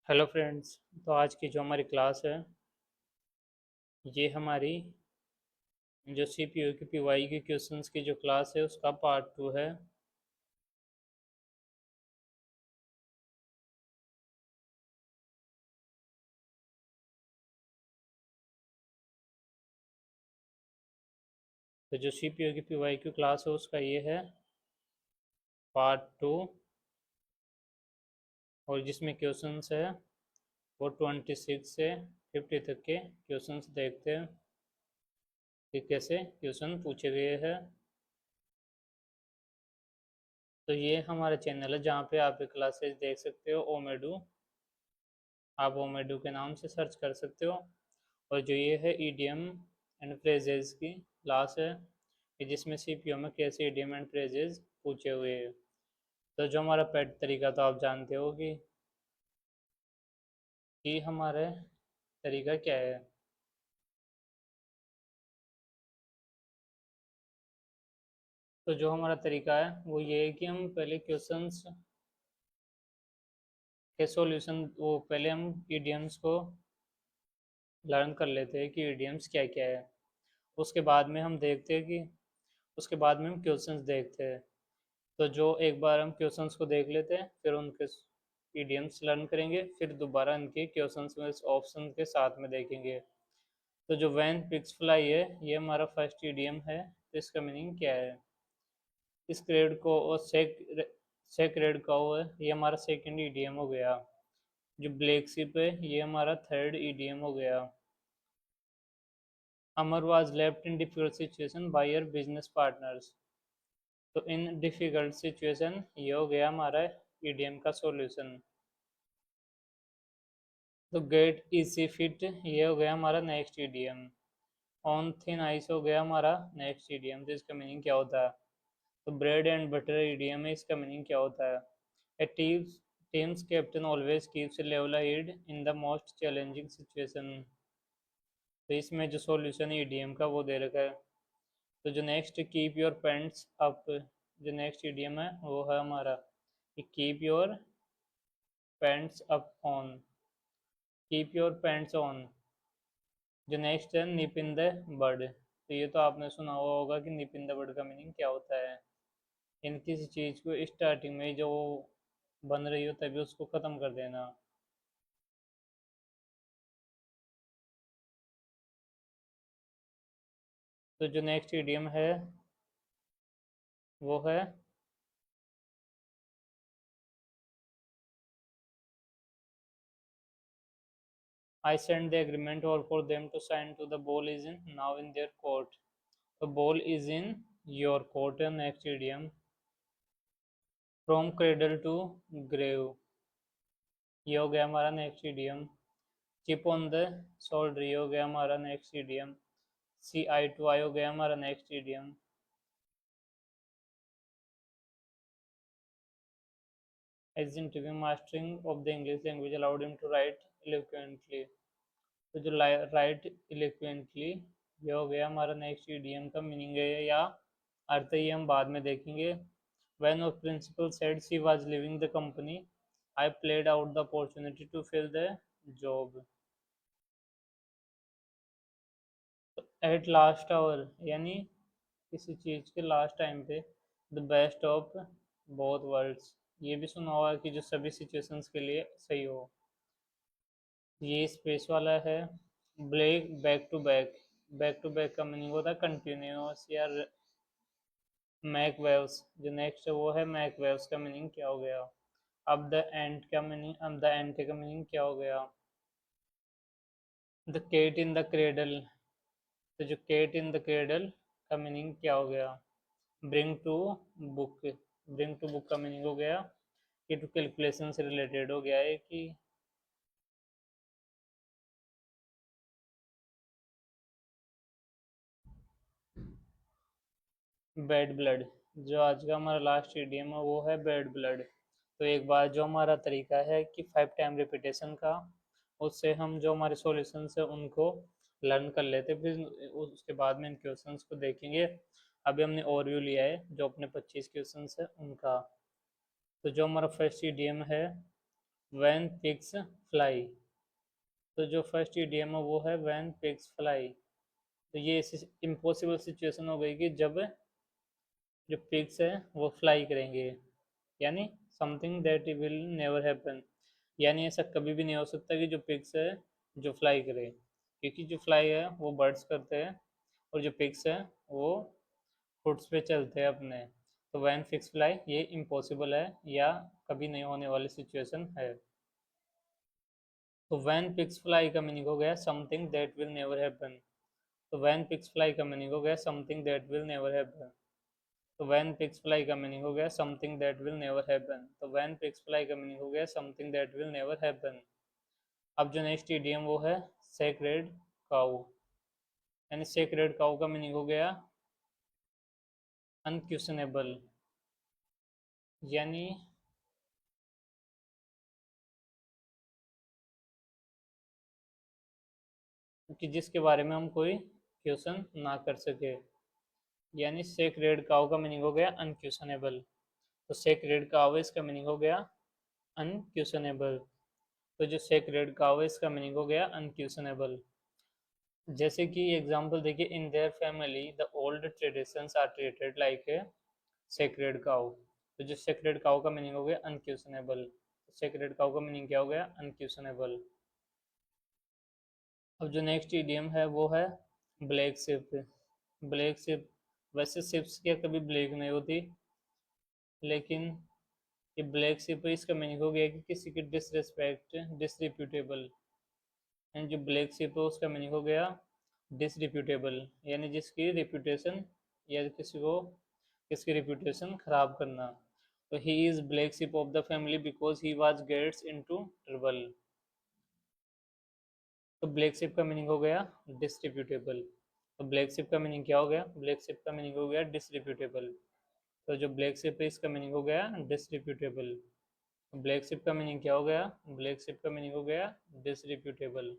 Hello friends. तो आज की जो हमारी क्लास है ये हमारी जो सीपीयू की पीवाई के क्वेश्चंस की जो क्लास है उसका पार्ट 2 है। तो जो सीपीयू की पीवाई की क्लास है उसका ये है पार्ट 2, और जिसमें क्वेश्चंस है वो 26 से 50 तक के क्वेश्चंस देखते हैं कि कैसे क्वेश्चन पूछे गए हैं। तो ये हमारा चैनल है जहाँ पे आप क्लासेस देख सकते हो। ओमेडू, आप ओमेडू के नाम से सर्च कर सकते हो। और जो ये है ईडीएम एंड फ्रेजेस की क्लास है कि जिसमें सीपीयू में कैसे ईडीएम एंड फ्रेजेस पूछे हुए हैं। तो जो हमारा पेड तरीका तो आप जानते हो कि हमारे तरीका क्या है। तो जो हमारा तरीका है वो ये है कि हम पहले क्वेश्चंस के सॉल्यूशन, वो पहले हम ईडीएम्स को लर्न कर लेते हैं कि ईडीएम्स क्या क्या है। उसके बाद में हम देखते हैं कि उसके बाद में हम क्वेश्चंस देखते हैं। तो जो एक बार हम क्वेश्चंस को देख लेते हैं फिर उनके ईडीएम्स लर्न करेंगे, फिर दोबारा इनके क्वेश्चंस में ऑप्शन के साथ में देखेंगे। तो जो वैन पिक्स फ्लाई है ये हमारा फर्स्ट ईडीएम है। तो इसका मीनिंग क्या है? इस क्रेड को और सेक्रेड काउ है ये हमारा सेकंड ईडीएम हो गया। जो ब्लैक शिप है ये हमारा थर्ड ईडीएम हो गया। Amar was left in difficult situation by your business partners. तो इन डिफिकल्ट सिचुएशन ये हो गया हमारा ईडीएम का सॉल्यूशन। तो गेट इजी फिट ये हो गया हमारा next EDM. On thin ice हो गया हमारा नेक्स्ट ईडीएम। तो इसका मीनिंग क्या होता है? तो ब्रेड एंड बटर ईडीएम है, इसका मीनिंग क्या होता है? A team's captain always keeps level head in the most challenging situation. तो इसमें जो सॉल्यूशन है ईडीएम का वो दे रखा है। तो जो next keep your pants up, जो नेक्स्ट ईडीएम है वो है हमारा keep your pants up on, keep your pants on. जो नेक्स्ट है निप इन द बड। तो ये तो आपने सुना हुआ होगा कि निप इन द बड का मीनिंग क्या होता है। इन किसी चीज को स्टार्टिंग में जो बन रही हो तभी उसको खत्म कर देना। तो जो नेक्स्ट इडियम है वो है I send the agreement or for them to sign to the ball is in now in their court. तो ball is in your court है next idiom. From cradle to grave ये हो गया हमारा next idiom. Chip on the shoulder ये हो गया हमारा next idiom. See eye to eye हो गया हमारा next idiom. Executive mastering of the English language allowed him to write eloquently। तो जो राइट eloquently ये हो गया हमारा नेक्स्ट ईडीएम का मीनिंग है या अर्थ ये हम बाद में देखेंगे। When our principal said she was leaving the company, I played out the opportunity to fill the job। At last hour यानी किसी चीज के लास्ट टाइम पे। The best of both world's ये भी सुना होगा कि जो सभी सिचुएशंस के लिए सही हो। ये स्पेस वाला है। Break back to back, back to back का मीनिंग होता है कंटिन्यूस या मैक वेव्स। जो नेक्स्ट है वो है मैक वेव्स का मीनिंग क्या हो गया? अब द एंड का मीनिंग, अब द एंड का मीनिंग क्या हो गया? The cat in the cradle. तो जो केट इन द क्रेडल का मीनिंग क्या हो गया? Bring to book, bring to book का मीनिंग हो गया कि टू कैलकुलेशन से रिलेटेड हो गया है कि बैड ब्लड। जो आज का हमारा लास्ट इडियम है वो है बैड ब्लड। तो एक बार जो हमारा तरीका है कि 5 टाइम रिपीटेशन का, उससे हम जो हमारे सॉल्यूशंस है उनको लर्न कर लेते हैं, फिर उसके बाद में इन क्वेश्चंस को देखेंगे। अभी हमने ओवरव्यू लिया है जो अपने 25 क्वेश्चंस है उनका। तो जो हमारा फर्स्ट इडियम है व्हेन पिग्स फ्लाई। तो जो फर्स्ट ईडीएम है वो है व्हेन पिग्स फ्लाई। तो ये ऐसी इम्पॉसिबल सिचुएशन हो गई कि जब जो पिग्स है वो फ्लाई करेंगे, यानी something that will never happen, यानी ऐसा कभी भी नहीं हो सकता कि जो पिग्स है जो फ्लाई करे, क्योंकि जो फ्लाई है वो बर्ड्स करते हैं और जो पिग्स है वो फुट्स पे चलते हैं अपने। तो वैन फिक्स फ्लाई ये इम्पॉसिबल है या कभी नहीं होने वाली सिचुएशन है। तो वैन पिक्स फ्लाई का मीनिंग हो गया something that will never happen. तो वैन पिक्स फ्लाई का मीनिंग हो गया something that will never happen. तो वैन पिक्स फ्लाई का मीनिंग हो गया something that will never happen. तो वैन पिक्स फ्लाई का मीनिंग हो गया something that will never happen. अब जो नेक्स्ट इडियम वो है सेक्रेड काउ। यानी सेक्रेड काउ का मीनिंग हो गया अनक्वेश्चनेबल, यानी कि जिसके बारे में हम कोई क्वेश्चन ना कर सके। यानी सेक्रेड काउ का मीनिंग हो गया अनक्वेश्चनेबल। तो सेक्रेड काउ इसका मीनिंग हो गया अनक्वेश्चनेबल। तो जो सेक्रेड काउ है इसका मीनिंग हो गया अनक्वेश्चनेबल। जैसे कि एग्जांपल देखिए, in their family the old traditions are treated like a sacred cow. तो जो सेक्रेड काउ का मीनिंग हो गया अनक्वेश्चनेबल। सेक्रेड काउ का मीनिंग क्या हो गया अनक्वेश्चनेबल। अब जो नेक्स्ट इडियम है वो है ब्लैक शिप। ब्लैक शिप, वैसे शिप्स क्या कभी ब्लैक नहीं होती, लेकिन ये ब्लैक शिप इसका मीनिंग हो गया कि किसी की डिसरिस्पेक्ट, डिसरिप्यूटेबल। एंड जो ब्लैक शिप है उसका मीनिंग हो गया डिसरिप्यूटेबल, यानी जिसकी रिप्यूटेशन या किसकी रिप्यूटेशन खराब करना। तो he is black sheep of the family because he was gets into trouble. तो ब्लैक शिप का मीनिंग हो गया डिसरिप्यूटेबल। तो ब्लैक शिप का मीनिंग क्या हो गया, ब्लैक शिप का मीनिंग हो गया डिसरिप्यूटेबल। तो जो ब्लैक शिप है इसका मीनिंग हो गया डिसरिप्यूटेबल। ब्लैक शिप का मीनिंग क्या हो गया, ब्लैक शिप का मीनिंग हो गया डिसरिप्यूटेबल।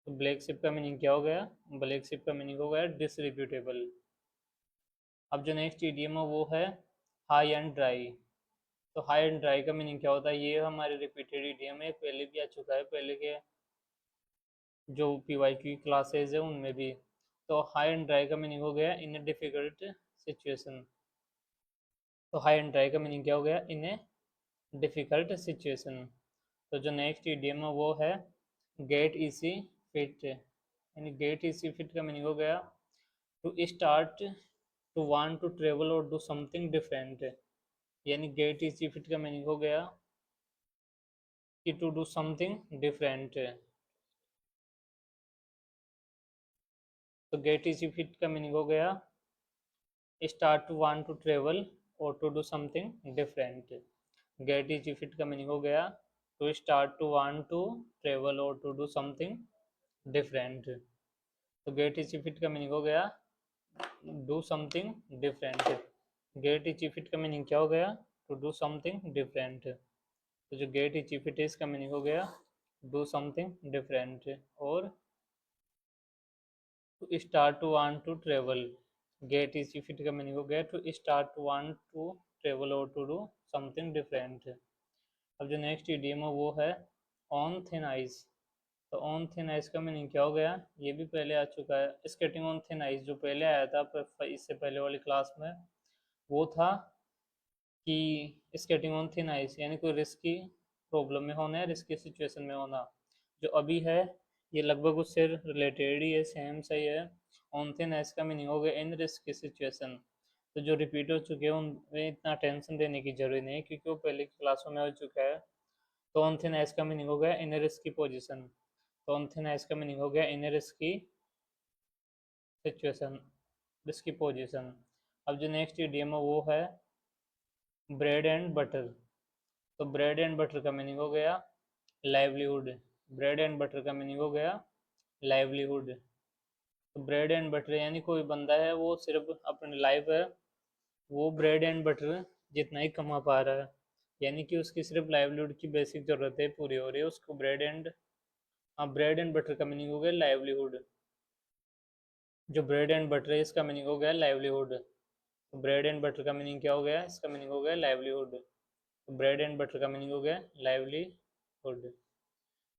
तो ब्लैक शिप का मीनिंग क्या हो गया, ब्लैक शिप का मीनिंग हो गया डिसरिप्यूटेबल। अब जो नेक्स्ट इडियम है वो है हाई एंड ड्राई। तो हाई एंड ड्राई का मीनिंग क्या होता है, ये हमारे रिपीटेड इडियम है, पहले भी आ चुका है, पहले के जो पीवाईक्यू की क्लासेज है उनमें भी। तो हाई एंड ड्राई का मीनिंग हो गया इन ए डिफिकल्ट सिचुएशन। तो हाई एंड ड्राई का मीनिंग क्या हो गया, इन ए डिफिकल्ट सिचुएशन। तो जो नेक्स्ट इडियम है वो है गेट इजी फिट। यानी गेट इजी फिट का मीनिंग हो गया to start, to want to travel और डू समथिंग डिफरेंट। यानी गेट इजी फिट का मीनिंग हो गया कि टू डू समथिंग डिफरेंट। तो गेट इजी फिट का मीनिंग हो गया start to want to travel और to do something different. Get easy fit का मीनिंग हो गया to start to want to travel और टू डू समथिंग डिफरेंट। तो गेट इजी फिट का मीनिंग हो गया do something different. Get easy fit का मीनिंग क्या हो गया, टू डू समथिंग डिफरेंट। तो जो गेट इजी फिट है इसका मीनिंग हो गया डू समथिंग डिफरेंट और to start to want to travel. Get easy fit का मीनिंग हो गया to start to want to travel और टू डू समथिंग डिफरेंट। अब जो नेक्स्ट इडियम है वो है ऑन थिन आइस। तो ऑन थिन आइस का मीनिंग क्या हो गया, ये भी पहले आ चुका है, स्केटिंग ऑन थिन आइस जो पहले आया था इससे पहले वाली क्लास में, वो था कि स्केटिंग ऑन थिन आइस यानी कोई रिस्की प्रॉब्लम में होना है, रिस्की सिचुएशन में होना। जो अभी है ये लगभग उससे रिलेटेड ही है, सेम सही है। ऑन थिन आइस का मीनिंग हो गया इन रिस्की सिचुएशन। तो जो रिपीट हो चुके हैं उनमें इतना टेंशन देने की जरूरत नहीं है, क्योंकि वो पहले की क्लासों में हो चुका है। तो ऑन थिन आइस का मीनिंग हो गया इन रिस्की पोजिशन। तो ऑन थिन आइस का मीनिंग हो गया इन रिस्की सिचुएशन, रिस्की पोजिशन। अब जो नेक्स्ट इडियम है वो है ब्रेड एंड बटर। तो ब्रेड एंड बटर का मीनिंग हो गया लाइवलीहुड। ब्रेड एंड बटर का मीनिंग हो गया लाइवलीहुड। तो ब्रेड एंड बटर यानी कोई बंदा है वो सिर्फ अपनी लाइफ है वो ब्रेड एंड बटर जितना ही कमा पा रहा है, यानी कि उसकी सिर्फ लाइवलीहुड की बेसिक ज़रूरतें पूरी हो रही है उसको ब्रेड एंड, हाँ ब्रेड एंड बटर का मीनिंग हो गया लाइवलीहुड। जो ब्रेड एंड बटर है इसका मीनिंग हो गया लाइवलीहुड। तो ब्रेड एंड बटर का मीनिंग क्या हो गया, इसका मीनिंग हो गया लाइवलीहुड। ब्रेड एंड बटर का मीनिंग हो गया लाइवलीहुड।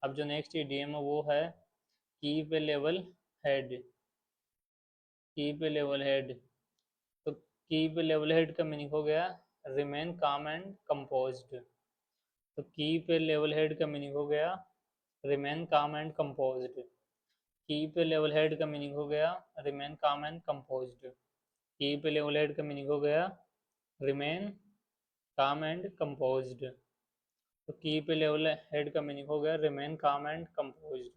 अब जो नेक्स्ट ईडीएम है वो है keep a level head. Keep a level head, तो कीप ए लेवल हेड का मीनिंग हो गया रिमेन काम एंड कंपोज्ड। तो कीप ए लेवल हेड का मीनिंग हो गया रिमेन काम and composed. Keep a level head का मीनिंग हो गया रिमेन काम and composed. Keep a level head का मीनिंग हो गया रिमेन काम एंड कंपोज्ड। तो कीप ए लेवल हेड का मीनिंग हो गया रिमेन काम and composed.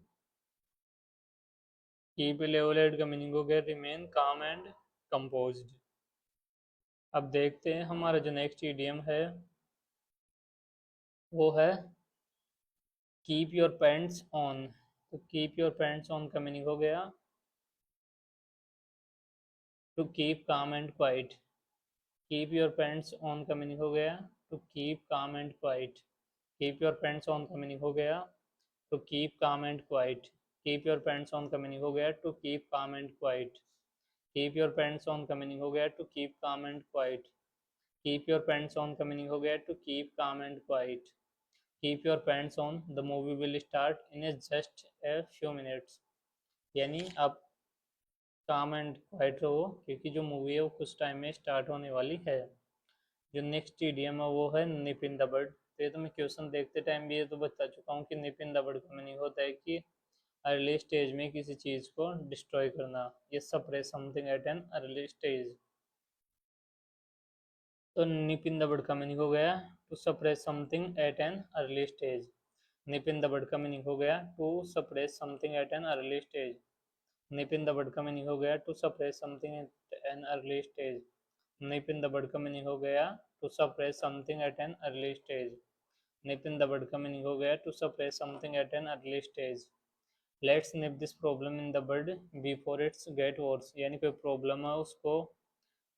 Keep a level head का मीनिंग हो गया रिमेन काम एंड कंपोज्ड। अब देखते हैं हमारा जो नेक्स्ट ईडियम है वो है कीप योर पैंट्स ऑन। तो कीप योर पैंट्स ऑन का मीनिंग हो गया to keep calm and quiet. Keep your pants on का मीनिंग हो गया to keep calm and quiet. Keep your pants on का मीनिंग हो गया to keep calm and quiet. Keep your pants on का मीनिंग हो गया to keep calm and quiet. Keep your pants on का मीनिंग हो गया to keep calm and quiet. Keep your pants on का मीनिंग हो गया to keep calm and quiet. Keep your pants on, the movie will start in a just a few minutes. यानी आप काम and quite रहो क्योंकि जो movie है वो कुछ टाइम में स्टार्ट होने वाली है। जो नेक्स्ट ईडियम है वो है निप इन द बड। तो ये तो मैं क्वेश्चन देखते टाइम भी ये तो बता चुका हूँ कि निप इन द बड का मीनिंग होता है कि अर्ली स्टेज में किसी चीज को डिस्ट्रॉय करना, ये suppress something at an early stage. तो निप इन द बड का मीनिंग हो गया to suppress something at an early stage. Nip in the bud का मीनिंग हो गया to suppress something at an early stage. Nip in the bud का meaning हो गया to suppress something at an early stage. Nip in the bud का meaning हो गया to suppress something at an early stage. Nip in the bud का meaning हो गया to suppress something at an early stage. Let's nip this problem in the bud before it's get worse. यानी कोई problem है उसको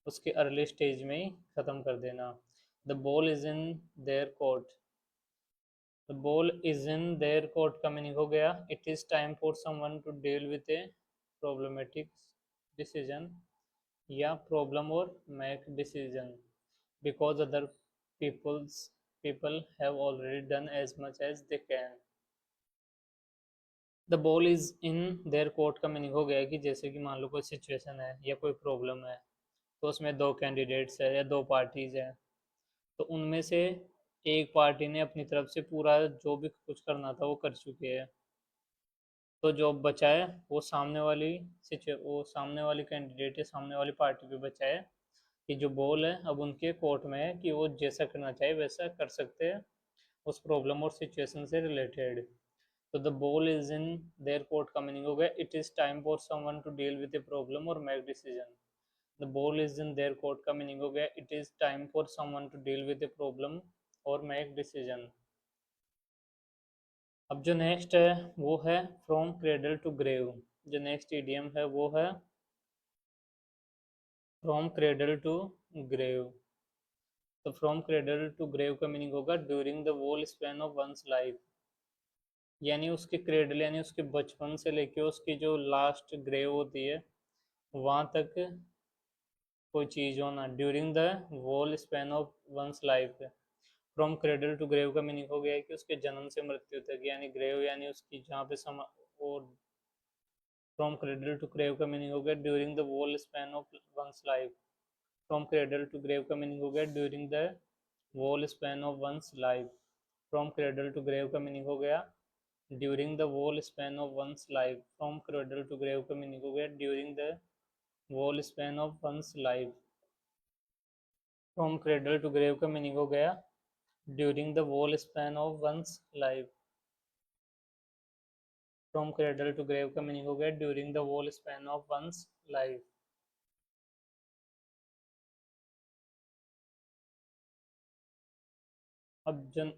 उसके early stage में ही ख़त्म कर देना। The ball is in their court. The ball is in their court का मीनिंग हो गया it is time for someone to deal with a problematic decision या प्रॉब्लम और make decision because other peoples people have already done as much as they can। The ball is in their court का meaning हो गया कि जैसे कि मान लो कोई सिचुएशन है या कोई प्रॉब्लम है, तो उसमें दो कैंडिडेट्स है या दो पार्टीज हैं, तो उनमें से एक पार्टी ने अपनी तरफ से पूरा जो भी कुछ करना था वो कर चुके हैं, तो जो बचा है वो सामने वाली कैंडिडेट या सामने वाली पार्टी पे बचा है कि जो बॉल है अब उनके कोर्ट में है कि वो जैसा करना चाहे वैसा कर सकते हैं उस प्रॉब्लम और सिचुएशन से रिलेटेड। तो the ball is in their court का मीनिंग हो गया it is time for someone to deal with a problem और make decision. The ball is in their court का मीनिंग हो गया it is time for someone to deal with a problem और make decision. अब जो next है वो है फ्रॉम क्रेडल टू ग्रेव। जो नेक्स्ट इडियम है वो है फ्रॉम क्रेडल टू ग्रेव। तो फ्रॉम क्रेडल टू ग्रेव का मीनिंग होगा during the whole span of one's life. यानी उसके क्रेडल यानी उसके बचपन से लेके उसकी जो लास्ट ग्रेव होती है वहाँ तक कोई चीज़ होना, during the whole span of one's life. From cradle to grave का मीनिंग हो गया है कि उसके जन्म से मृत्यु तक, यानी ग्रेव यानी उसकी जहाँ पे समा और फ्रॉम क्रेडल टू ग्रेव का मीनिंग हो गया during the whole span of one's life. From cradle to grave का मीनिंग हो गया during the whole span of one's life. From cradle to grave का मीनिंग हो गया during the whole span of one's life. From cradle to grave का meaning हो गया during the whole span of one's life. From cradle to grave का meaning हो गया during the whole span of one's life. From cradle to grave का meaning हो गया during the whole span of one's life. अब जन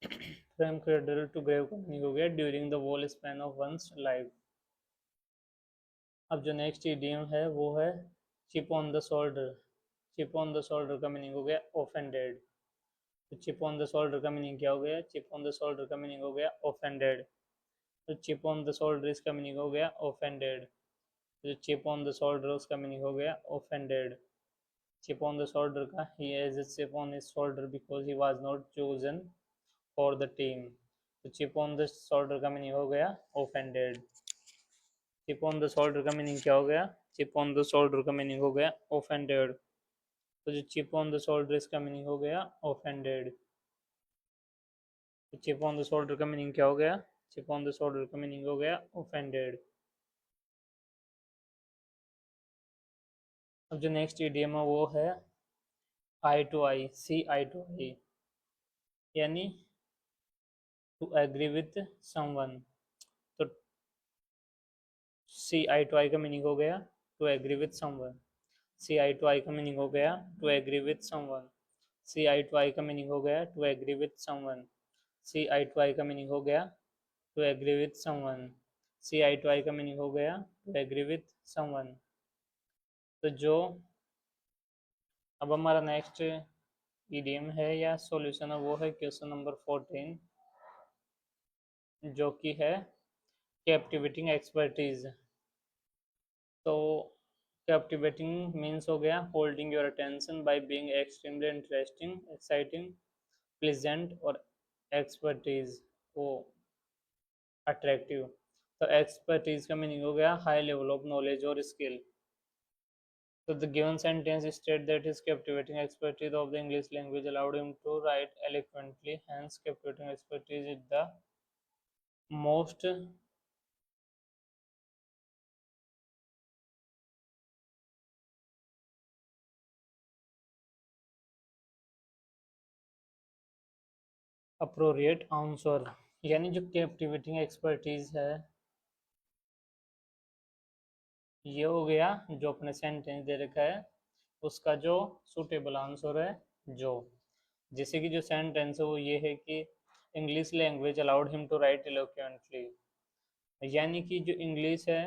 from cradle to grave का meaning हो गया during the whole span of one's life. अब जो नेक्स्ट इडियम है वो है chip on the shoulder. Chip on the shoulder का मीनिंग हो गया ऑफेंडेड। तो चिप ऑन द शोल्डर का मीनिंग क्या हो गया? चिप ऑन द शोल्डर का मीनिंग हो गया ऑफेंडेड। तो चिप ऑन द शोल्डर इसका मीनिंग हो गया ऑफेंडेड। जो चिप ऑन द शोल्डर उसका मीनिंग हो गया offended. Chip on the shoulder का he has a chip on his shoulder because he was not chosen for the team. तो chip on the shoulder का meaning हो गया offended. Chip on the shoulder का meaning क्या हो गया? Chip on the shoulder का मीनिंग हो गया ऑफेंडेड। तो जो चिप ऑन द शोल्डर इसका मीनिंग हो गया ऑफेंडेड। तो चिप ऑन द शोल्डर का मीनिंग क्या हो गया? चिप ऑन द शोल्डर का मीनिंग हो गया ऑफेंडेड। अब जो नेक्स्ट इडियम है वो है आई to I, C eye to आई, यानी टू एग्री विथ समवन। तो सी आई टू आई का मीनिंग हो गया to agree with someone. See eye to eye का मीनिंग हो गया to agree with someone. See eye to eye का मीनिंग हो गया to agree with someone. See eye to eye का मीनिंग हो गया to agree with someone. See eye to eye का मीनिंग हो गया टू एग्री विथ समवन। तो जो अब हमारा नेक्स्ट ईडीएम है या सॉल्यूशन है वो है क्वेश्चन नंबर 14, जो कि है कैप्टिवेटिंग एक्सपर्टीज। तो कैप्टिवेटिंग मीन्स हो गया holding your attention by being extremely interesting, exciting, pleasant और एक्सपर्टीज वो अट्रैक्टिव। तो एक्सपर्टीज का मीनिंग हो गया हाई लेवल ऑफ नॉलेज और skill. So the given sentence state that his captivating expertise of the English language allowed him to write eloquently. Hence, captivating expertise is the most appropriate answer। यानी जो captivating expertise है ये हो गया जो अपने sentence दे रखा है उसका जो सुटेबल आंसर है। जो जैसे कि जो सेंटेंस है वो ये है कि English language allowed him to write eloquently, यानी कि जो इंग्लिश है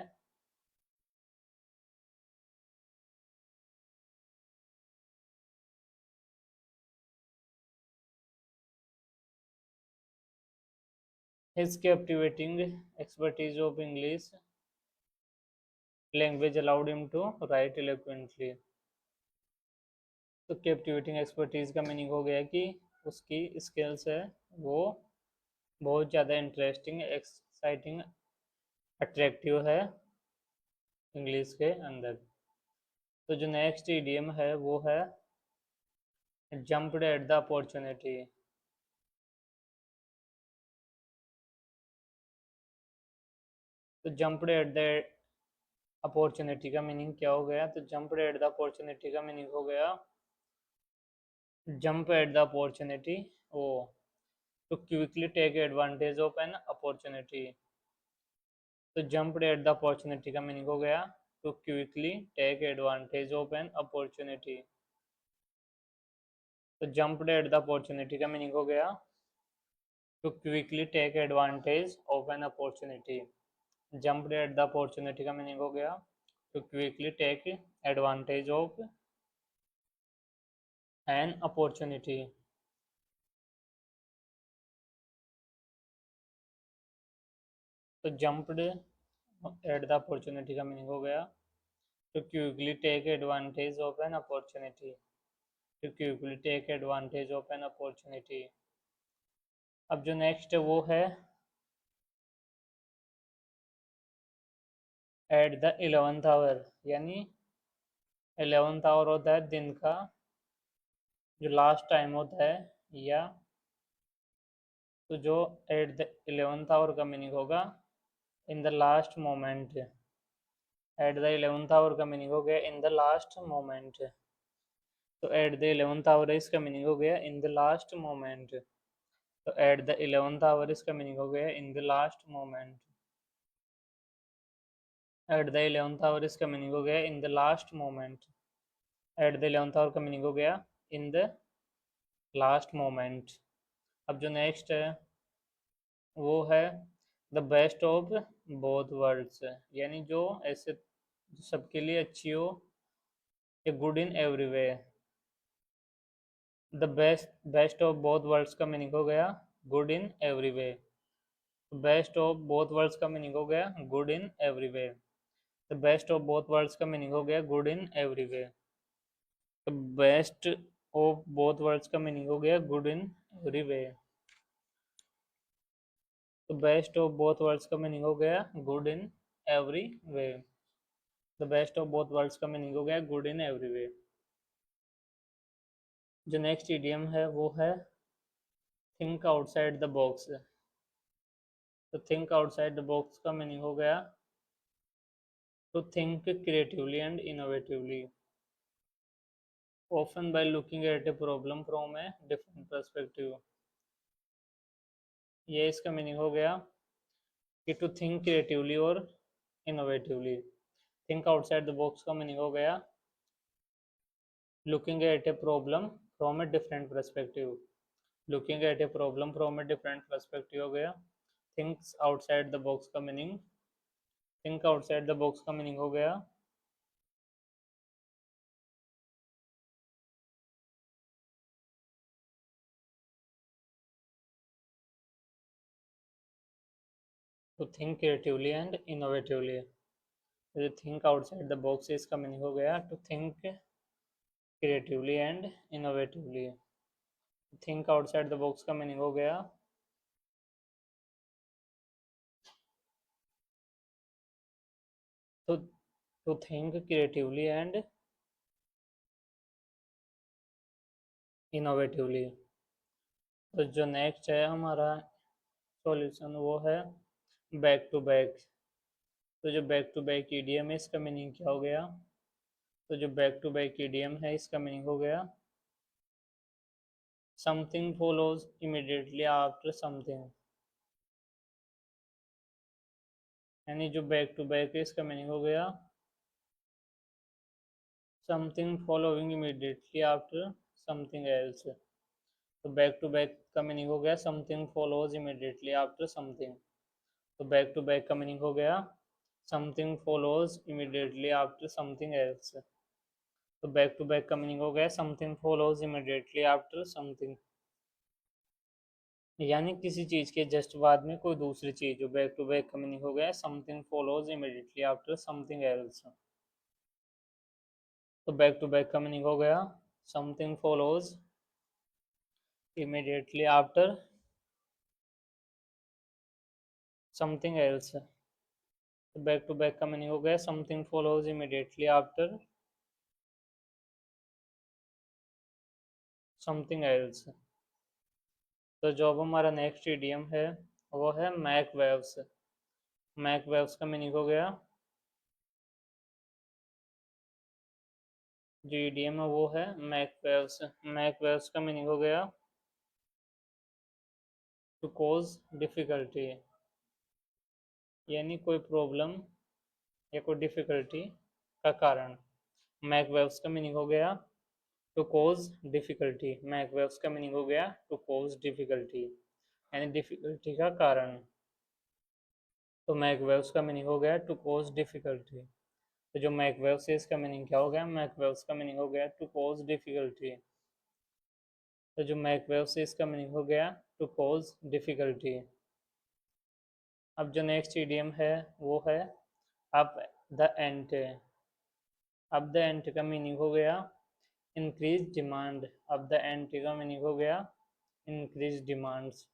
his captivating expertise of English language allowed him to write eloquently। तो कैप्टिवेटिंग एक्सपर्टीज का मीनिंग हो गया कि उसकी स्किल्स है वो बहुत ज़्यादा इंटरेस्टिंग, एक्साइटिंग, अट्रैक्टिव है इंग्लिश के अंदर। तो जो नेक्स्ट इडियम है वो है जंप्ड एट द अपॉर्चुनिटी। तो जंप्ड एट द अपॉर्चुनिटी का मीनिंग क्या हो गया? तो जंप्ड एट द अपॉर्चुनिटी का मीनिंग हो गया jump at the opportunity oh to quickly take advantage of an opportunity। तो jumped at the opportunity का मीनिंग हो गया to quickly take advantage of an opportunity। तो jumped at the opportunity का meaning हो गया to quickly take advantage of an opportunity। jumped at the opportunity का meaning हो गया to quickly take advantage of an opportunity। तो jumped at the opportunity का meaning हो गया to quickly take advantage of an opportunity। to quickly take advantage of an opportunity। अब जो next है वो है एट द 11th आवर, यानी 11th आवर होता है दिन का जो लास्ट टाइम होता है, या तो जो एट द 11th आवर का मीनिंग होगा in the last moment. At the 11th hour का मीनिंग हो गया इन द लास्ट मोमेंट। तो एट द 11th आवर इसका मीनिंग हो गया इन द लास्ट मोमेंट। तो एट द 11th आवर इसका मीनिंग हो गया in the last moment. At the 11th hour इसका मीनिंग हो गया in the last moment. At the 11th hour का मीनिंग हो गया इन द लास्ट मोमेंट। अब जो नेक्स्ट है वो है the best of both worlds, यानी जो ऐसे सबके लिए अच्छी हो, a good in every way. The best of both world's का मीनिंग हो गया good in every way. Best of both world's का मीनिंग हो गया good in every way. The best of both world's का मीनिंग हो गया गुड इन एवरी वे। तो बेस्ट ऑफ बोथ वर्ल्ड्स का मीनिंग हो गया गुड इन एवरी वे। तो बेस्ट ऑफ बोथ वर्ल्ड्स का मीनिंग हो गया good in every way. The best of both world's का मीनिंग हो गया गुड इन एवरी वे। जो नेक्स्ट इडियम है वो है थिंक आउटसाइड द बॉक्स। तो थिंक आउटसाइड द बॉक्स का मीनिंग हो गया to think creatively and innovatively, often by looking at a problem from a different perspective। ये इसका मीनिंग हो गया कि टू थिंक क्रिएटिवली और innovatively. Think outside the box का मीनिंग हो गया looking at a problem from a different perspective. Looking at a problem from a different perspective हो गया। थिंक्स आउटसाइड द बॉक्स का meaning, think outside the box का meaning हो गया to think creatively and innovatively. जो think outside the box है इसका meaning हो गया to think creatively and innovatively. Think outside the box का मीनिंग हो गया to to think creatively and innovatively. तो जो नेक्स्ट है हमारा सॉल्यूशन वो है बैक टू बैक। तो जो बैक टू बैक ईडीएम है इसका मीनिंग क्या हो गया? तो जो बैक टू बैक ईडीएम है इसका मीनिंग हो गया something follows immediately after something. यानी जो बैक टू बैक है इसका मीनिंग हो गया something following immediately after something else. तो बैक टू बैक का मीनिंग हो गया something follows immediately after something. तो बैक टू बैक का मीनिंग हो गया something follows immediately after something else. तो बैक टू बैक का मीनिंग हो गया something follows immediately after something. यानी किसी चीज के जस्ट बाद में कोई दूसरी चीज। जो बैक टू बैक का मीनिंग हो गया something follows immediately after something else. तो बैक टू बैक का मीनिंग हो गया something follows immediately after something else। तो बैक टू बैक का मीनिंग हो गया something follows immediately after something else. तो जो अब हमारा नेक्स्ट इडियम है वो है मैक वेव्स। मैक वेव्स का मीनिंग हो गया, जो इडियम है वो है मैक वेव्स। मैक वेव्स का मीनिंग हो गया टू कॉज डिफिकल्टी। यानी कोई प्रॉब्लम या कोई डिफिकल्टी का कारण। मैक वेव्स का मीनिंग हो गया to cause difficulty. Make waves का मीनिंग हो गया टू कॉज डिफिकल्टी, यानी डिफिकल्टी का कारण। तो मैक वेव्स का मीनिंग हो गया टू कॉज डिफिकल्टी। तो जो मैक वेव्स है इसका मीनिंग क्या हो गया? मैक वेव्स का मीनिंग हो गया टू कॉज डिफिकल्टी। तो जो मैक वेव्स है इसका मीनिंग हो गया टू कॉज डिफिकल्टी। अब जो नेक्स्ट इडियम है वो है up the ante. Up the ante का मीनिंग हो गया increase demand. Up the ante का मीनिंग हो गया increase demands.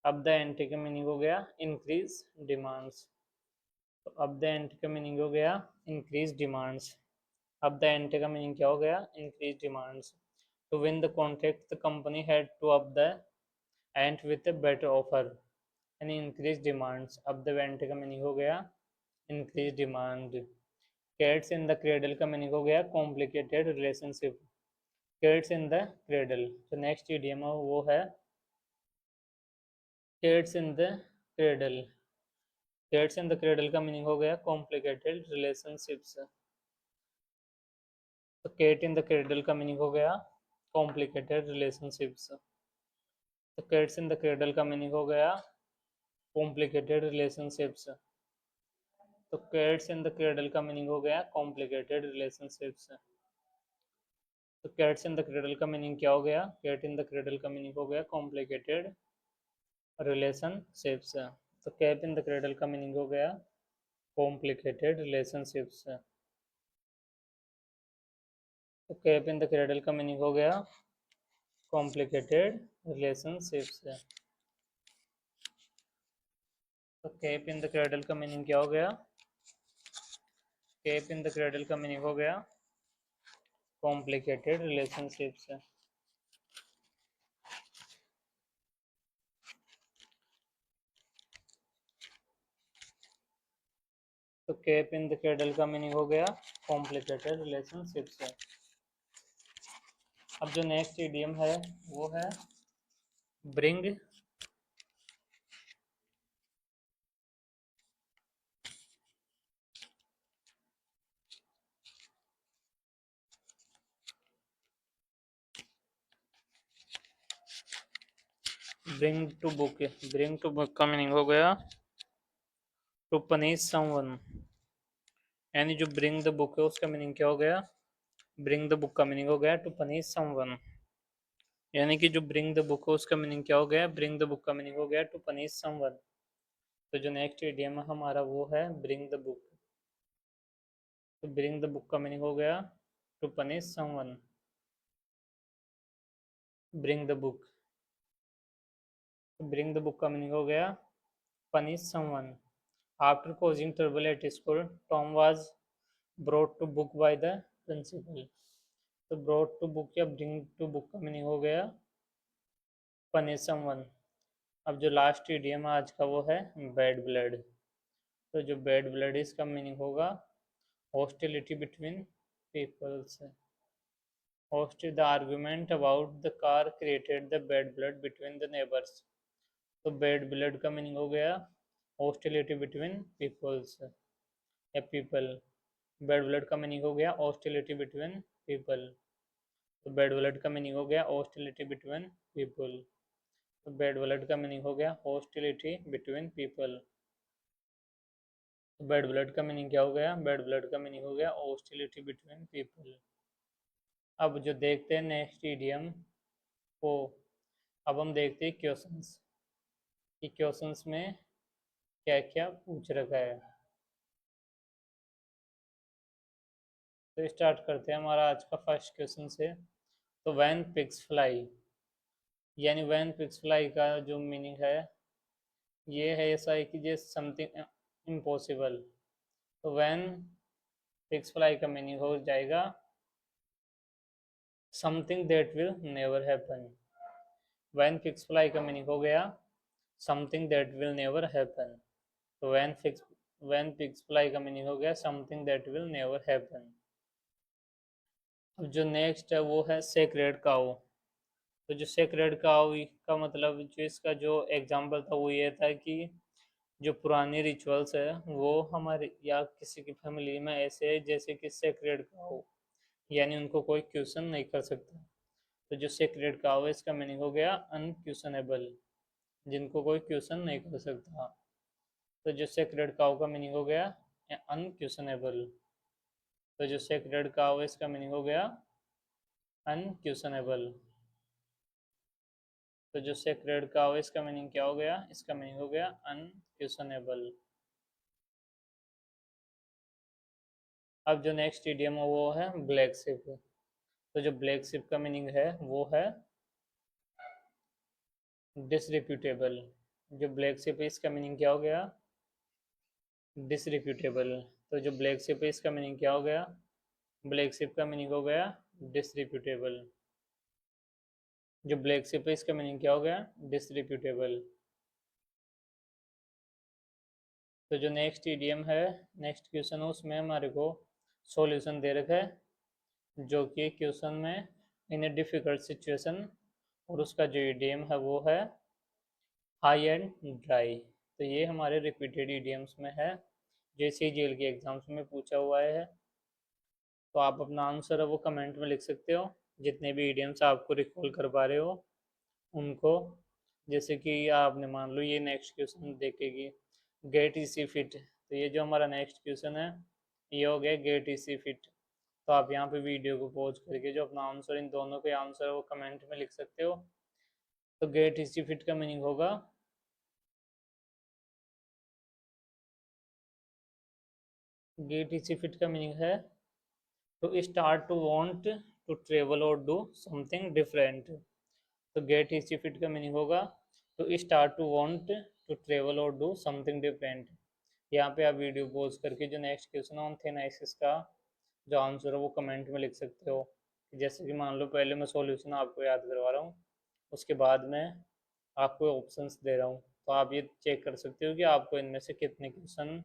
Up the ante का मीनिंग हो गया इंक्रीज डिमांड्स। तो अप द एंट का मीनिंग हो गया increase demands. Up the ante का मीनिंग क्या हो गया? Increase demands. To win the contract the company had to up the ante with a better offer, यानी increase demands. Up the ante का meaning हो गया increase demand. Cats in the cradle का meaning हो गया complicated relationship. Cats in the cradle. तो next idiom वो है cats in the cradle. Cats in the cradle का मीनिंग हो गया कॉम्प्लिकेटेड रिलेशनशिप्स। तो कैट इन द क्रेडल का मीनिंग हो गया कॉम्प्लिकेटेड रिलेशनशिप्स। तो कैट्स इन द क्रेडल का मीनिंग हो गया कॉम्प्लिकेटेड रिलेशनशिप्स। तो कैट्स इन द क्रेडल का मीनिंग हो गया कॉम्प्लिकेटेड रिलेशनशिप्स। तो कैट्स इन द क्रेडल का मीनिंग क्या हो गया? कैट इन द क्रेडल का मीनिंग हो गया कॉम्प्लिकेटेड रिलेशनशिप्स। तो कैट इन द क्रेडल का मीनिंग हो गया कॉम्प्लिकेटेड रिलेशनशिप्स। तो कैप इन द क्रेडल का मीनिंग हो गया कॉम्प्लिकेटेड रिलेशनशिप से। तो कैप इन द क्रेडल का मीनिंग क्या हो गया? कैप इन द क्रेडल का मीनिंग हो गया कॉम्प्लिकेटेड रिलेशनशिप से। तो कैप इन द क्रेडल का मीनिंग हो गया कॉम्प्लिकेटेड रिलेशनशिप से। अब जो नेक्स्ट इडियम है वो है bring bring to book. Bring to book का मीनिंग हो गया टू पनिश समवन। यानी जो ब्रिंग द बुक है उसका मीनिंग क्या हो गया? ब्रिंग द बुक का मीनिंग हो गया टू पनिश समवन। यानी कि जो ब्रिंग द बुक है उसका मीनिंग क्या हो गया? ब्रिंग द बुक का मीनिंग हो गया टू पनिश समवन। तो जो नेक्स्ट इडियम है हमारा वो है ब्रिंग द बुक। तो ब्रिंग द बुक का मीनिंग हो गया to punish someone. Bring the book. Bring the book का मीनिंग हो गया punish someone. After causing trouble at school, Tom was brought to book by the principal. तो brought to book या bring to book का meaning हो गया punish someone। अब जो लास्ट इडियम आज का वो है बैड ब्लड। तो जो बैड ब्लड है इसका मीनिंग होगा hostility between peoples. Hostile the argument about the car created the bad blood between the neighbours. तो बैड ब्लड का मीनिंग हो गया हॉस्टिलिटी बिटवीन पीपल्स या पीपल। बैड ब्लड का मीनिंग हो गया हॉस्टिलिटी बिटवीन पीपल। तो बैड ब्लड का मीनिंग हो गया हॉस्टिलिटी बिटवीन पीपल। तो बैड ब्लड का मीनिंग हो गया हॉस्टिलिटी बिटवीन पीपल। तो बैड ब्लड का मीनिंग क्या हो गया? बैड ब्लड का मीनिंग हो गया हॉस्टिलिटी बिटवीन पीपल। अब जो देखते हैं नेक्स्ट इडियम को, अब हम देखते हैं क्वेश्चंस कि क्वेश्चंस में क्या क्या पूछ रखा है। तो स्टार्ट करते हैं। हमारा आज का फर्स्ट क्वेश्चन से। तो व्हेन पिग्स फ्लाई, यानी व्हेन पिग्स फ्लाई का जो मीनिंग है ये है ऐसा है कि ये समथिंग इम्पॉसिबल। तो व्हेन पिग्स फ्लाई का मीनिंग हो जाएगा something that will never happen. When pigs fly का मीनिंग हो गया something that will never happen. तो व्हेन पिग्स फ्लाई का मीनिंग हो गया something that will never happen. अब जो नेक्स्ट है वो है सेक्रेड काउ। तो जो सेक्रेड काउ का मतलब जो इसका जो एग्जाम्पल था वो ये था कि जो पुराने रिचुअल्स है वो हमारे या किसी की फैमिली में ऐसे है जैसे कि सेक्रेड काउ, यानी उनको कोई क्वेश्चन नहीं कर सकता। तो जो सेक्रेड काउ है इसका मीनिंग हो गया अनक्वेश्चनेबल, जिनको कोई क्वेश्चन नहीं कर सकता। तो जो सेक्रेड काउ का मीनिंग हो गया अनक्वेश्चनेबल। तो जो सेक्रेड काउ है इसका मीनिंग हो गया अनक्वेश्चनेबल। तो जो सेक्रेड काउ है इसका मीनिंग क्या हो गया? इसका मीनिंग हो गया अनक्वेश्चनेबल। अब जो नेक्स्ट इडियम है वो है ब्लैक शिप। तो जो ब्लैक शिप का मीनिंग है वो है डिसरिप्यूटेबल। जो ब्लैक शिप है इसका मीनिंग क्या हो गया? डिसरिप्यूटेबल। तो जो ब्लैक शिप है इसका मीनिंग क्या हो गया? ब्लैक शिप का मीनिंग हो गया डिसरिप्यूटेबल। जो ब्लैक शिप है इसका मीनिंग क्या हो गया? डिसरिप्यूटेबल। तो जो नेक्स्ट इडियम है, नेक्स्ट क्वेश्चन है उसमें हमारे को सॉल्यूशन दे रखा है जो कि क्वेश्चन में इन ए डिफिकल्ट सिचुएशन, और उसका जो इडियम है वो है हाई एंड ड्राई। तो ये हमारे रिपीटेड इडियम्स में है जैसे जेल के एग्जाम्स में पूछा हुआ है। तो आप अपना आंसर है वो कमेंट में लिख सकते हो जितने भी इडियम्स आपको रिकॉल कर पा रहे हो उनको। जैसे कि आपने मान लो ये नेक्स्ट क्वेश्चन देखेगी गेट इसी फिट। तो ये जो हमारा नेक्स्ट क्वेश्चन है ये हो गया गेट इसी फिट। तो आप यहाँ पे वीडियो को पॉज करके जो अपना आंसर इन दोनों के आंसर वो कमेंट में लिख सकते हो। तो गेट इसी फिट का मीनिंग होगा गेट इसी फिट का मीनिंग है to start to want to travel और डू समथिंग डिफरेंट। तो गेट इसी फिट का मीनिंग होगा to start to want to travel और डू समथिंग डिफरेंट। यहाँ पे आप वीडियो पॉज करके जो नेक्स्ट क्वेश्चन ऑन थेनाइसिस का जो आंसर है वो कमेंट में लिख सकते हो। जैसे कि मान लो पहले मैं सॉल्यूशन आपको याद करवा रहा हूँ, उसके बाद मैं आपको ऑप्शंस दे रहा हूँ, तो आप ये चेक कर सकते हो कि आपको इनमें से कितने क्वेश्चन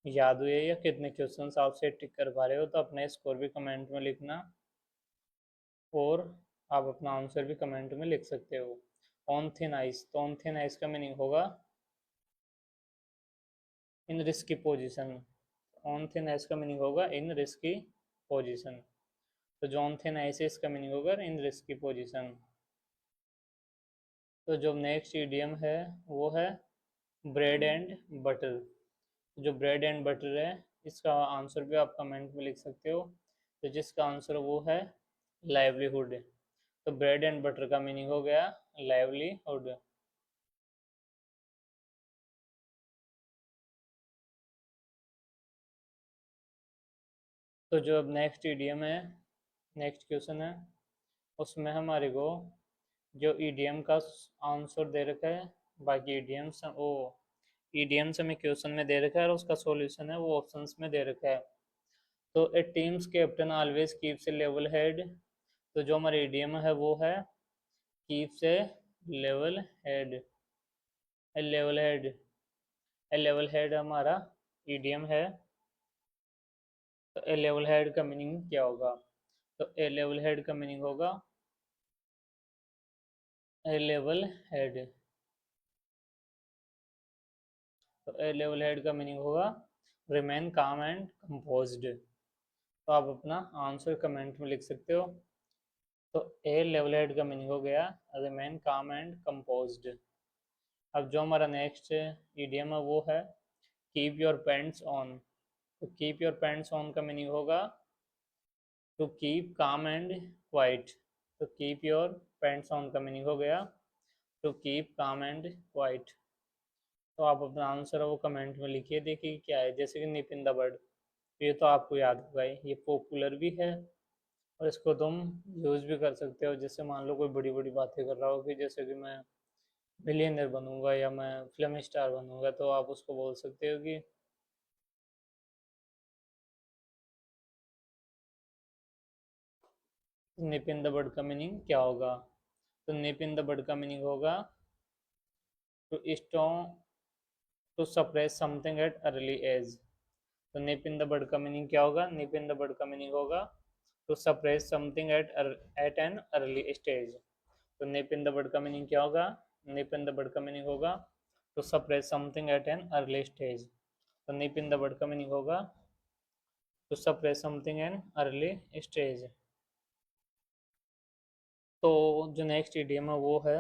याद हुए या कितने क्वेश्चंस आप से टिक कर पा रहे हो। तो अपना स्कोर भी कमेंट में लिखना और आप अपना आंसर भी कमेंट में लिख सकते हो। ऑन थिन आइस, तो ऑन थिन आइस का मीनिंग होगा in risky position. On thin ice का मीनिंग होगा इन रिस्की पोजीशन। तो जो ऑन थिन आइस है इसका मीनिंग होगा इन रिस्की पोजीशन। तो जो नेक्स्ट इडियम है वो है ब्रेड एंड बटर। जो ब्रेड एंड बटर है इसका आंसर भी आप कमेंट में लिख सकते हो। तो जिसका आंसर वो है लाइवलीहुड। तो ब्रेड एंड बटर का मीनिंग हो गया लाइवलीहुड। तो जो अब नेक्स्ट ईडीएम है, नेक्स्ट क्वेश्चन है, उसमें हमारे को जो ईडीएम का आंसर दे रखा है, बाकी ईडीएम्स वो ईडीएम्स हमें क्वेश्चन में दे रखा है और उसका सॉल्यूशन है वो ऑप्शंस में दे रखा है। तो ए टीम्स कैप्टन ऑलवेज कीप्स ए लेवल हेड। तो जो हमारा ईडीएम है वो है कीप्स ए लेवल हेड। ए लेवल हेड, ए लेवल हेड हमारा ईडीएम है। तो ए लेवल हेड का मीनिंग क्या होगा? तो ए लेवल हेड का मीनिंग होगा ए लेवल हेड। तो ए लेवल हेड का मीनिंग होगा रिमेन काम एंड कंपोज्ड। तो आप अपना आंसर कमेंट में लिख सकते हो। तो ए लेवल हेड का मीनिंग हो गया रिमेन काम एंड कंपोज्ड। अब जो हमारा नेक्स्ट इडियम है वो है कीप योर पैंट्स ऑन। तो कीप योर पैंट्स ऑन का मीनिंग होगा to keep calm and quiet. तो कीप योर पैंट्स ऑन का मीनिंग हो गया to keep calm and quiet. तो आप अपना आंसर है वो कमेंट में लिखिए, देखिए क्या है। जैसे कि निप इन द बर्ड, ये तो आपको याद होगा ही, ये पॉपुलर भी है और इसको तुम यूज़ भी कर सकते हो। जैसे मान लो कोई बड़ी बड़ी बातें कर रहा हो कि जैसे कि मैं मिलियनर बनूंगा या मैं फिल्म स्टार बनूंगा, तो आप उसको बोल सकते हो कि निप इन द बर्ड का मीनिंग क्या होगा? तो निप इन द बर्ड का मीनिंग होगा to strong to suppress something at early age. तो निप इन द बर्ड का मीनिंग क्या होगा? निप इन द बर्ड का मीनिंग होगा to suppress something at an early stage. तो निप इन द बर्ड का मीनिंग क्या होगा? निप इन द बर्ड का मीनिंग होगा to suppress something at an early stage. तो निप इन द बर्ड का मीनिंग होगा to suppress something an early stage. तो जो नेक्स्ट इडियम है वो है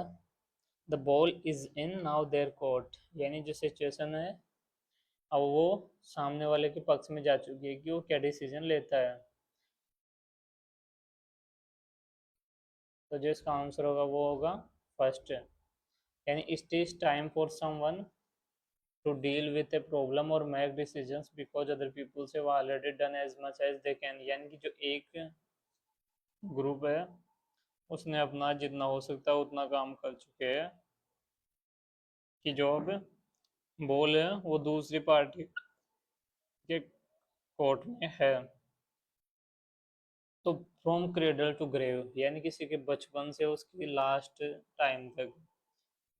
the ball is in now their court. यानी जो सिचुएशन है अब वो सामने वाले के पक्ष में जा चुकी है कि वो क्या डिसीजन लेता है। तो जो इसका आंसर होगा वो होगा फर्स्ट। यानी it is time for someone to deal with a problem और make decisions because other peoples have already done as much as they can. यानी कि जो एक ग्रुप है उसने अपना जितना हो सकता है उतना काम कर चुके हैं कि जो अब बॉल है वो दूसरी पार्टी के कोर्ट में है। तो फ्रॉम क्रेडल टू ग्रेव, यानी किसी के बचपन से उसकी लास्ट टाइम तक।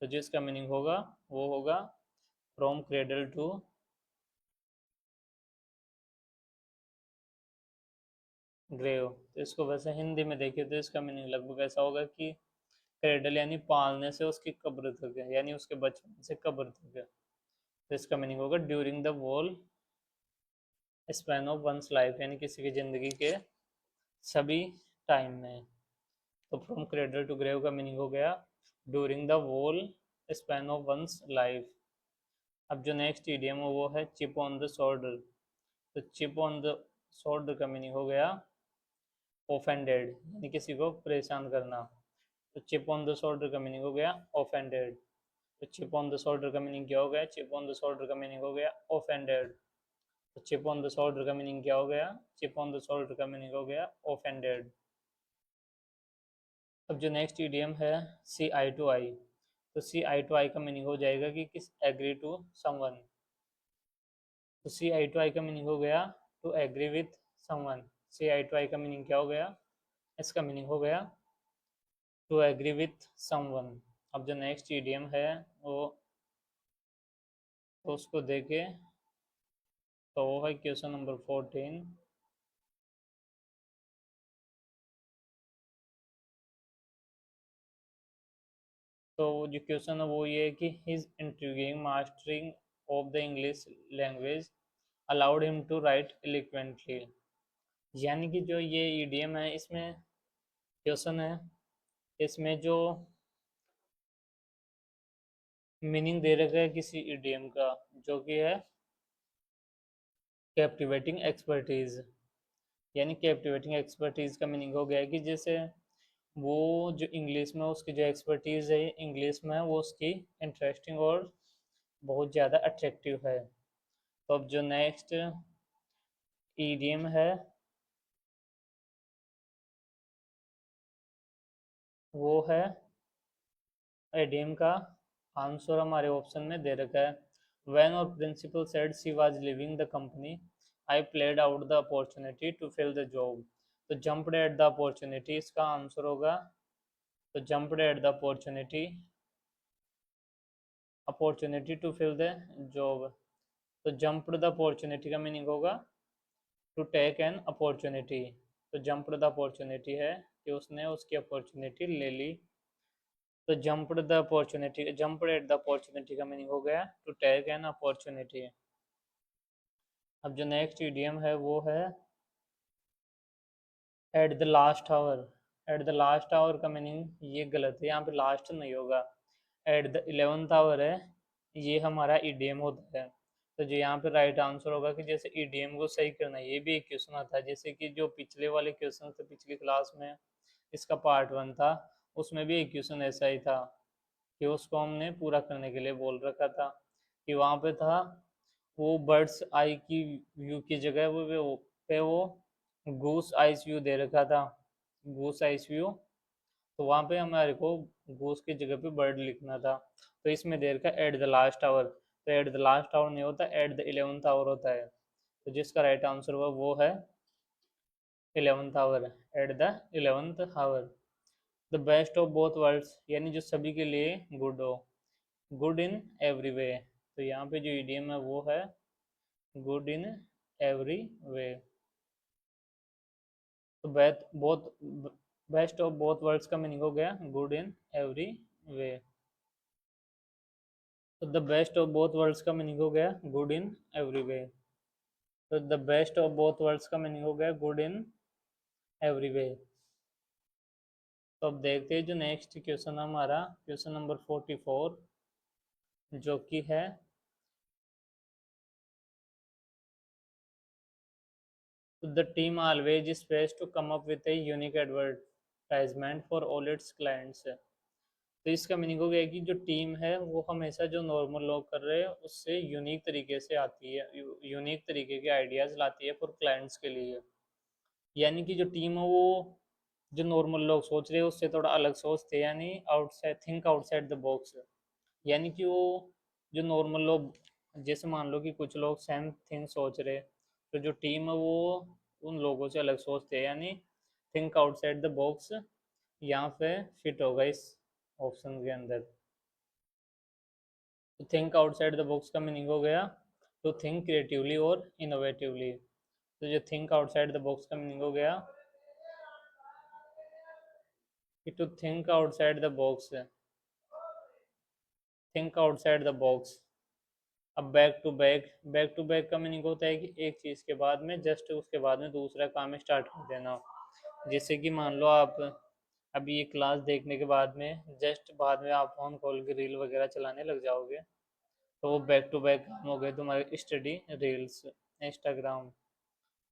तो जिसका मीनिंग होगा वो होगा फ्रॉम क्रेडल टू ग्रेव। तो इसको वैसे हिंदी में देखें तो इसका मीनिंग लगभग ऐसा होगा कि क्रेडल यानी पालने से उसकी कब्र तक है, यानी उसके बचपन से कब्र तक है। तो इसका मीनिंग होगा during the whole span of one's life, यानी किसी की ज़िंदगी के सभी टाइम में। तो फ्रॉम क्रेडल टू ग्रेव का मीनिंग हो गया during the whole span of one's life. अब जो नेक्स्ट इडियम है वो है चिप ऑन द शोल्डर। तो चिप ऑन द शोल्डर का मीनिंग हो गया ऑफेंडेड, यानी किसी को परेशान करना। तो चिप ऑन द शोल्डर का मीनिंग हो गया ऑफेंडेड। तो चिप ऑन द शोल्डर का मीनिंग क्या हो गया? चिप ऑन द शोल्डर का मीनिंग हो गया ऑफेंडेड। तो चिप ऑन द शोल्डर का मीनिंग क्या हो गया? चिप ऑन द शोल्डर का मीनिंग हो गया ऑफेंडेड। अब जो नेक्स्ट ईडियम है सी आई टू आई, तो सी आई टू आई का मीनिंग हो जाएगा कि किस एग्री टू समवन। तो सी आई टू आई का मीनिंग हो गया to agree with someone. See eye to eye का मीनिंग क्या हो गया? इसका मीनिंग हो गया टू एग्री विथ समवन। अब जो नेक्स्ट ईडियम है वो, तो उसको देखे, तो वो है क्वेश्चन नंबर 14। तो जो क्वेश्चन है वो ये है कि his intriguing mastering of the English language allowed him to write eloquently। यानी कि जो ये ईडीएम है, इसमें क्वेश्चन है, इसमें जो मीनिंग दे रखा है किसी ईडीएम का, जो कि है कैप्टिवेटिंग एक्सपर्टीज। यानी कैप्टिवेटिंग एक्सपर्टीज का मीनिंग हो गया है कि जैसे वो जो इंग्लिश में उसकी जो एक्सपर्टीज है इंग्लिश में, वो उसकी इंटरेस्टिंग और बहुत ज़्यादा अट्रैक्टिव है। तो अब जो नेक्स्ट ईडीएम है वो है, एडीएम का आंसर हमारे ऑप्शन में दे रखा है। When our principal said she was leaving the company, I played out the opportunity to fill the job। तो jumped at the opportunity इसका आंसर होगा। तो jumped at the opportunity to fill the job। तो jumped the opportunity का meaning होगा to take an opportunity। तो jumped the opportunity है कि उसने उसकी अपॉर्चुनिटी ले ली। तो जंप्ड एट द अपॉर्चुनिटी का मीनिंग हो गया टू टेक एन अपॉर्चुनिटी। अब जो नेक्स्ट ईडियम है वो है at the last hour. At the last hour का मीनिंग ये गलत है, यहाँ पे लास्ट नहीं होगा, एट द 11th आवर है, ये हमारा ईडीएम होता है। तो जो यहाँ पे राइट आंसर होगा कि जैसे ईडीएम को सही करना, ये भी एक क्वेश्चन आता है, जैसे कि जो पिछले वाले क्वेश्चन थे पिछली क्लास में, इसका पार्ट 1 था, उसमें भी एक क्वेश्चन ऐसा ही था कि उसको हमने पूरा करने के लिए बोल रखा था कि वहाँ पे था वो बर्ड्स आई की व्यू की जगह वो गूस आइस व्यू दे रखा था, गूस आइस व्यू। तो वहाँ पे हमारे को गूस की जगह पे बर्ड लिखना था। तो इसमें दे रखा एट द लास्ट आवर, तो एट द लास्ट आवर नहीं होता, एट द 11th आवर होता है। तो जिसका राइट आंसर हुआ वो है 11th hour, at the 11th hour. The best of both worlds, यानी जो सभी के लिए गुड हो, गुड इन एवरी वे। तो यहाँ पे जो ईडीएम है वो है गुड इन एवरी वे। तो बेस्ट ऑफ बोथ वर्ल्ड्स का मीनिंग हो गया गुड इन एवरी वे। तो the best of both world's का मीनिंग हो गया गुड इन एवरी वे। तो the best of both world's का मीनिंग हो गया गुड इन एवरी वे। तो अब देखते हैं जो नेक्स्ट क्वेश्चन हमारा क्वेश्चन नंबर 44, जो कि है the team always strives to come up with a unique advertisement for all its clients। तो इसका मीनिंग हो गया कि जो टीम है वो हमेशा जो नॉर्मल लोग कर रहे हैं उससे यूनिक तरीके से आती है, यूनिक तरीके के आइडियाज़ लाती है फॉर क्लाइंट्स के लिए। यानी कि जो टीम है वो जो नॉर्मल लोग सोच रहे हैं उससे थोड़ा अलग सोचते हैं, यानी outside think outside the box. यानी कि वो जो नॉर्मल लोग, जैसे मान लो कि कुछ लोग सेम थिंग सोच रहे, तो जो टीम है वो उन लोगों से अलग सोचते हैं, यानी थिंक आउटसाइड द बॉक्स यहाँ पे फिट होगा इस ऑप्शन के अंदर। तो थिंक आउटसाइड द बॉक्स का मीनिंग हो गया टू थिंक क्रिएटिवली और इनोवेटिवली। तो जो थिंक आउटसाइड द बॉक्स का मीनिंग हो गया कि to think outside the box, think outside the box. अब बैक टू बैक का मीनिंग होता है कि एक चीज़ के बाद में जस्ट उसके बाद में दूसरा काम स्टार्ट कर देना। जैसे कि मान लो आप अभी ये क्लास देखने के बाद में जस्ट बाद में आप फोन खोल के रील वगैरह चलाने लग जाओगे, तो वो बैक टू बैक काम हो गए तुम्हारे स्टडी, रील्स, इंस्टाग्राम।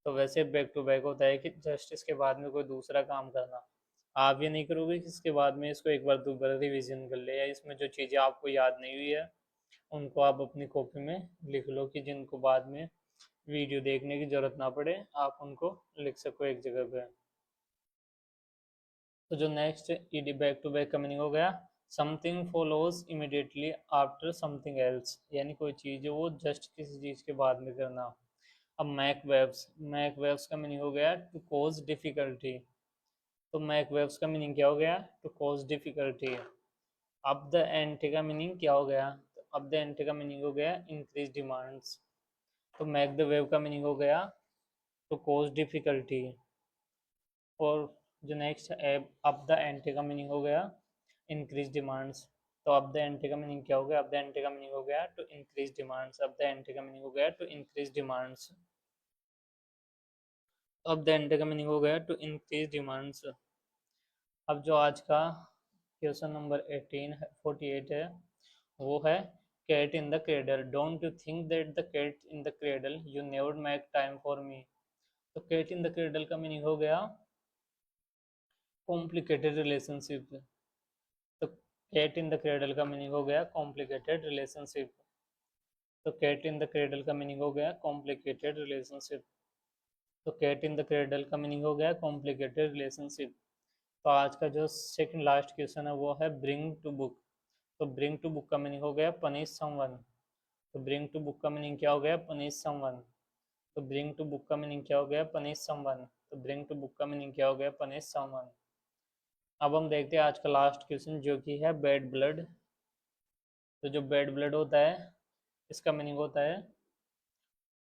तो वैसे बैक टू बैक होता है कि जस्ट इसके बाद में कोई दूसरा काम करना। आप ये नहीं करोगे कि इसके बाद में इसको एक बार दोबारा रिवीजन कर ले, या इसमें जो चीज़ें आपको याद नहीं हुई है उनको आप अपनी कॉपी में लिख लो, कि जिनको बाद में वीडियो देखने की ज़रूरत ना पड़े, आप उनको लिख सको एक जगह पे। तो जो नेक्स्ट ईडी बैक टू बैक का मीनिंग हो गया something follows immediately after something else, यानी कोई चीज़ है वो जस्ट किसी चीज़ के बाद में करना। अब मैक वेव्स का मीनिंग हो गया टू कॉज डिफिकल्टी। तो मैक वेव्स का मीनिंग क्या हो गया? To cause difficulty. अब द एंटी का मीनिंग क्या हो गया? तो अब द एंटी का मीनिंग हो गया इंक्रीज डिमांड्स। तो मैक द वेव का मीनिंग हो गया टू कॉज डिफिकल्टी। और जो नेक्स्ट है अब द एंटी का मीनिंग हो गया इंक्रीज डिमांड्स। तो अब द एंटी का मीनिंग क्या हो गया? अब द एंटी का मीनिंग हो गया टू इंक्रीज डिमांड्स। अब द एंटी का मीनिंग हो गया टू इंक्रीज डिमांड्स। अब द एंटी का मीनिंग हो गया टू इंक्रीज डिमांड्स। अब जो आज का क्वेश्चन नंबर 48 है वो है cat in the cradle. Don't you think that the cat in the cradle you never make time for me. तो कैट इन द क्रेडल का मीनिंग हो गया कॉम्प्लिकेटेड रिलेशनशिप। तो कैट इन द क्रेडल का meaning हो गया complicated relationship. तो cat in the cradle का मीनिंग हो गया कॉम्प्लिकेटेड रिलेशनशिप। तो कैट इन द क्रेडल का मीनिंग हो गया कॉम्प्लिकेटेड रिलेशनशिप। तो आज का जो सेकंड लास्ट क्वेश्चन है वो है ब्रिंग टू बुक। तो ब्रिंग टू बुक का मीनिंग हो गया पनिश समवन। तो ब्रिंग टू बुक का मीनिंग क्या हो गया? Punish someone. तो ब्रिंग टू बुक का मीनिंग क्या हो गया? Punish someone. तो ब्रिंग टू बुक का मीनिंग क्या हो गया? Punish someone. अब हम देखते हैं आज का लास्ट क्वेश्चन जो कि है बैड ब्लड। तो जो बैड ब्लड होता है इसका मीनिंग होता है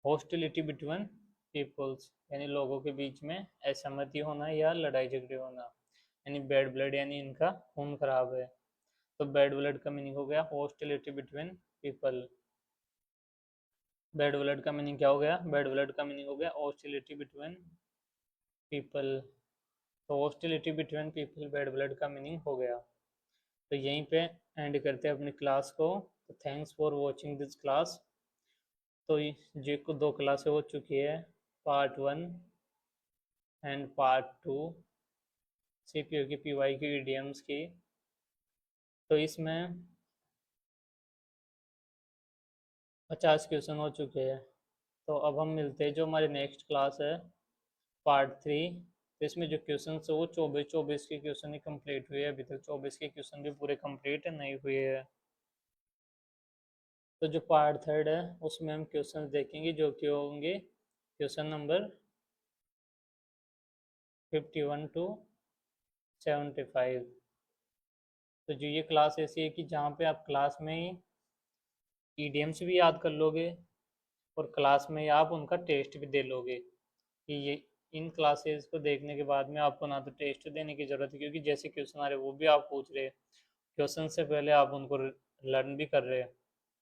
हॉस्टिलिटी बिटवीन पीपल्स, यानी लोगों के बीच में असहमति होना या लड़ाई झगड़े होना। यानी बैड ब्लड यानी इनका खून खराब है। तो बैड ब्लड का मीनिंग हो गया hostility between people. Bad blood का मीनिंग क्या हो गया? बैड ब्लड का मीनिंग हो गया हॉस्टिलिटी बिटवीन पीपल। तो hostility between people bad blood का मीनिंग हो गया। तो यहीं पे एंड करते हैं अपनी क्लास को। तो thanks for watching this class. तो ये को 2 क्लासें हो चुकी है, पार्ट 1 एंड पार्ट 2 सीपीयू की पीवाई की ईडीएम्स की। तो इसमें 50 क्वेश्चन हो चुके हैं। तो अब हम मिलते हैं जो हमारी नेक्स्ट क्लास है पार्ट 3। तो इसमें जो क्वेश्चन है वो 24 के क्वेश्चन ही कंप्लीट हुए, अभी तक 24 के क्वेश्चन भी पूरे कंप्लीट नहीं हुए हैं। तो जो पार्ट 3 है उसमें हम क्वेश्चन देखेंगे जो कि होंगे क्वेश्चन नंबर 51 टू 75। तो जो ये क्लास ऐसी है कि जहाँ पे आप क्लास में ही ईडीएम्स भी याद कर लोगे और क्लास में ही आप उनका टेस्ट भी दे लोगे। कि ये इन क्लासेस को देखने के बाद में आपको ना तो टेस्ट देने की ज़रूरत है क्योंकि जैसे क्वेश्चन आ रहे वो भी आप पूछ रहे हैं, क्वेश्चन से पहले आप उनको लर्न भी कर रहे हैं।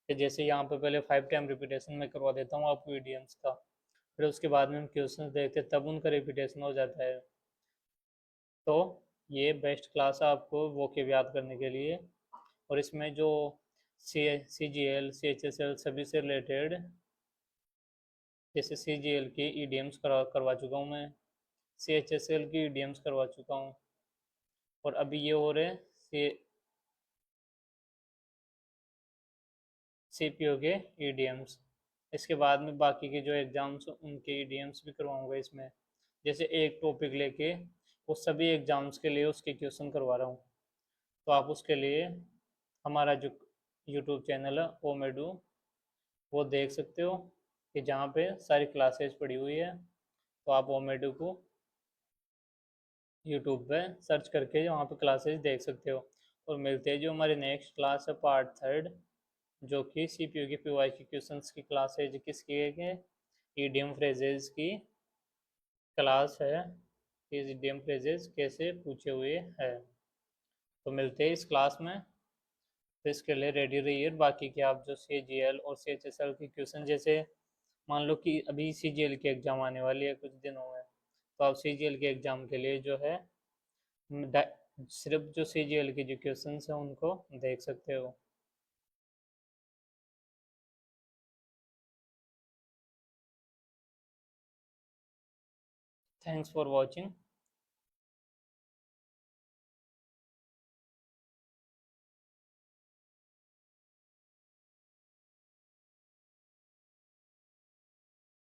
कि जैसे यहाँ पे पहले 5 टाइम रिपीटेशन में करवा देता हूँ आपको ईडीएम्स का, फिर उसके बाद में हम क्वेश्चन देखते हैं तब उनका रिपीटेशन हो जाता है। तो ये बेस्ट क्लास है आपको वोकेब याद करने के लिए। और इसमें जो C G L C H S L सभी से रिलेटेड जैसे सी जी एल की ईडीएम्स करवा चुका हूँ मैं, सी एच एस एल की ईडीएम्स करवा चुका हूँ। और अभी ये हो रहे सी पी ओ के ईडीएम्स। इसके बाद में बाकी के जो एग्ज़ाम्स उनके ईडीएम्स भी करवाऊँगा इसमें। जैसे एक टॉपिक लेके वो सभी एग्ज़ाम्स के लिए उसके क्वेश्चन करवा रहा हूँ। तो आप उसके लिए हमारा जो यूट्यूब चैनल है ओमेडू वो देख सकते हो कि जहाँ पे सारी क्लासेज पड़ी हुई है। तो आप ओमेडू को यूट्यूब पे सर्च करके वहाँ पे क्लासेज देख सकते हो। और मिलते हैं जो हमारी नेक्स्ट क्लास है पार्ट 3 जो कि सी पी यू की पी वाई की क्वेश्चन की क्लास है जो किसकी है कि ईडियम फ्रेजेस की क्लास है कि ईडियम फ्रेजेस कैसे पूछे हुए हैं। तो मिलते हैं इस क्लास में। तो इसके लिए रेडी रहिए। बाकी के आप जो सी जी एल और सी एच एस एल की क्वेश्चन जैसे मान लो कि अभी सी जी एल की एग्ज़ाम आने वाली है कुछ दिनों में, तो आप सी जी एल के एग्ज़ाम के लिए जो है सिर्फ जो सी जी एल के जो क्वेश्चन हैं उनको देख सकते हो। Thanks for watching.